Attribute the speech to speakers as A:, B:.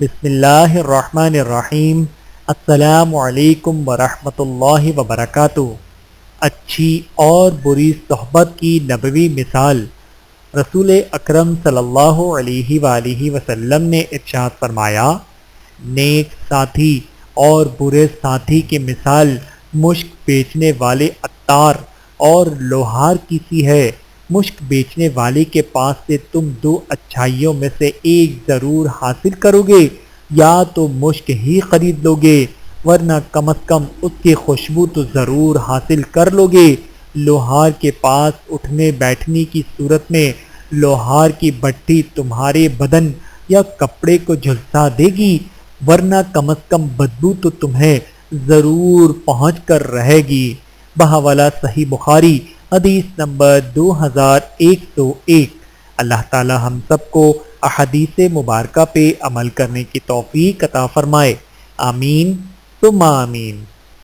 A: بسم اللہ الرحمن الرحیم۔ السلام علیکم ورحمۃ اللہ وبرکاتہ۔ اچھی اور بری صحبت کی نبوی مثال۔ رسول اکرم صلی اللہ علیہ وآلہ وسلم نے ارشاد فرمایا، نیک ساتھی اور برے ساتھی کی مثال مشک بیچنے والے عطار اور لوہار کی سی ہے۔ مشک بیچنے والے کے پاس سے تم دو اچھائیوں میں سے ایک ضرور حاصل کرو گے، یا تو مشک ہی خرید لو گے ورنہ کم از کم اس کی خوشبو تو ضرور حاصل کر لو گے۔ لوہار کے پاس اٹھنے بیٹھنے کی صورت میں لوہار کی بھٹی تمہارے بدن یا کپڑے کو جھلسا دے گی، ورنہ کم از کم بدبو تو تمہیں ضرور پہنچ کر رہے گی۔ بحوالہ صحیح بخاری حدیث نمبر 2101۔ اللہ تعالی ہم سب کو احادیث مبارکہ پہ عمل کرنے کی توفیق عطا فرمائے، آمین ثم آمین۔